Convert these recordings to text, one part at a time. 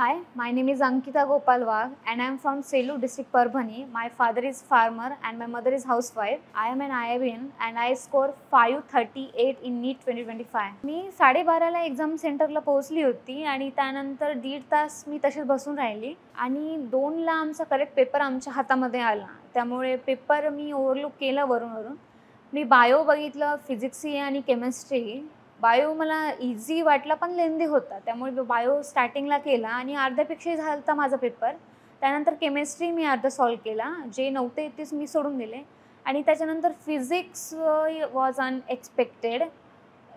Hi, my name is Ankita Gopal Wagh and I am from Selu district Parbhani. My father is farmer and my mother is housewife. I am an IIBN and I score 538 in NEET 2025. Me 12:30ला exam सेंटरला पोहोचली होती आणि त्यानंतर 1.5 तास मी तशीच बसून राहिली आणि 2ला आमचा करेक्ट पेपर आमच्या हातामध्ये आला. त्यामुळे पेपर मी ओव्हरलुक केला वरून. मी बायो बघितलं, फिजिक्स आणि केमिस्ट्री. बायो मला इझी वाटला पण लेंदी होता, त्यामुळे बायो स्टार्टिंगला केला आणि अर्ध्यापेक्षाही झाला होता माझा पेपर. त्यानंतर केमिस्ट्री मी अर्धा सॉल्व केला, जे नव्हते तेच मी सोडून दिले. आणि त्याच्यानंतर फिजिक्स वॉज अनएक्सपेक्टेड.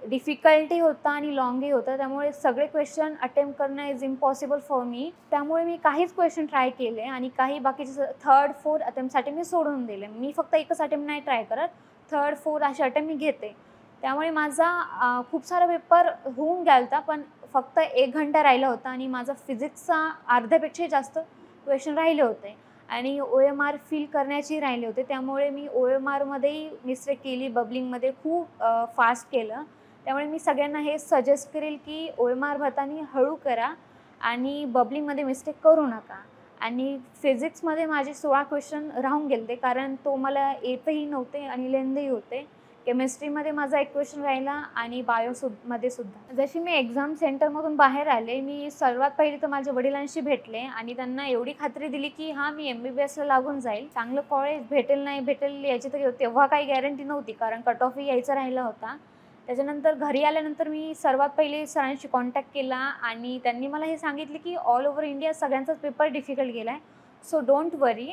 डिफिकल्टी होता आणि लॉंगही होता, त्यामुळे सगळे क्वेश्चन अटेम्प्ट करणं इज इम्पॉसिबल फॉर मी. त्यामुळे मी काहीच क्वेश्चन ट्राय केले आणि काही बाकीचे 3rd 4th अटेम्प्टसाठी मी सोडून दिले. मी फक्त एकच अटेम्प्ट नाही ट्राय करत, 3rd 4th असे अटेम्प्ट मी घेते. त्यामुळे माझा खूप सारा पेपर होऊन गेला होता, पण फक्त 1 घंटा राहिला होता आणि माझा फिजिक्सचा अर्ध्यापेक्षाही जास्त क्वेश्चन राहिले होते आणि OMR फिल करण्याची राहिले होते. त्यामुळे मी OMRमध्येही मिस्टेक केली, बबलिंगमध्ये खूप फास्ट केलं. त्यामुळे मी सगळ्यांना हे सजेस्ट करेल की OMR भरताना हळू करा आणि बबलिंगमध्ये मिस्टेक करू नका. आणि फिजिक्समध्ये माझे 16 क्वेश्चन राहून गेले कारण तो मला येतही नव्हते आणि लेंदही होते. केमिस्ट्रीमध्ये माझा 1 क्वेश्चन राहिला आणि बायोमध्ये सुद्धा. जशी मी एक्झाम सेंटरमधून बाहेर आले, मी सर्वात पहिले तर माझ्या वडिलांशी भेटले आणि त्यांना एवढी खात्री दिली की हां, मी MBBSला लागून जाईल. चांगलं कॉलेज भेटेल नाही भेटेल याची तर तेव्हा काही गॅरंटी नव्हती, कारण कट ऑफही यायचा राहिला होता. त्याच्यानंतर घरी आल्यानंतर मी सर्वात पहिले सरांशी कॉन्टॅक्ट केला आणि त्यांनी मला हे सांगितले की ऑल ओव्हर इंडिया सगळ्यांचाच पेपर डिफिकल्ट गेला आहे, सो डोंट वरी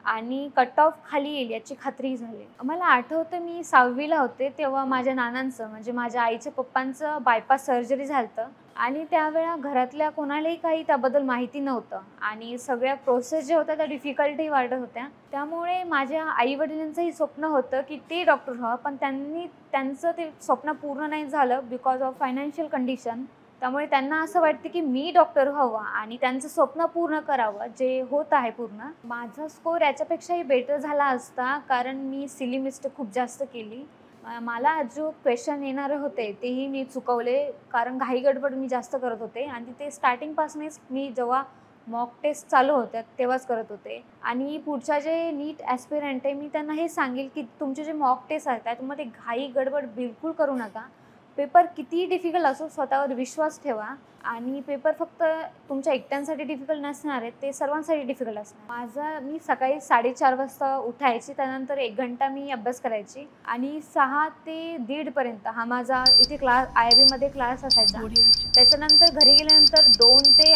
आणि कट ऑफ खाली येईल याची खात्री झाली. मला आठवतं मी 6वीला होते तेव्हा माझ्या नानांचं म्हणजे माझ्या आईच्या पप्पांचं बायपास सर्जरी झालं होतं आणि त्यावेळा घरातल्या कोणालाही काही त्याबद्दल माहिती नव्हतं आणि सगळ्या प्रोसेस ज्या होत्या त्या डिफिकल्टही वाटत होत्या. त्यामुळे माझ्या आईवडिलांचंही स्वप्न होतं की ते डॉक्टर व्हावं, पण त्यांचं ते स्वप्न पूर्ण नाही झालं बिकॉज ऑफ फायनान्शियल कंडिशन. त्यामुळे त्यांना असं वाटतं की मी डॉक्टर व्हावं आणि त्यांचं स्वप्न पूर्ण करावं, जे होत आहे पूर्ण. माझा स्कोर याच्यापेक्षाही बेटर झाला असता, कारण मी सिली मिस्टेक खूप जास्त केली. मला जो क्वेश्चन येणारे होते तेही मी चुकवले, कारण घाई गडबड मी जास्त करत होते आणि ते स्टार्टिंगपासूनच मी जेव्हा मॉक टेस्ट चालू होत्या तेव्हाच करत होते. आणि पुढच्या जे नीट ॲस्पिरंट आहे मी त्यांना हे सांगेल की तुमचे जे मॉक टेस्ट आहेत त्यामध्ये घाई गडबड बिलकुल करू नका. पेपर कितीही डिफिकल्ट असो स्वतःवर विश्वास ठेवा आणि पेपर फक्त तुमच्या एकट्यांसाठी डिफिकल्ट नसणार आहे, ते सर्वांसाठी डिफिकल्ट असणार. मी सकाळी 4:30 वाजता उठायची, त्यानंतर 1 घंटा मी अभ्यास करायची आणि 6 ते 1:30 हा माझा इथे क्लास IIBमध्ये क्लास असायचा. त्याच्यानंतर घरी गेल्यानंतर 2 ते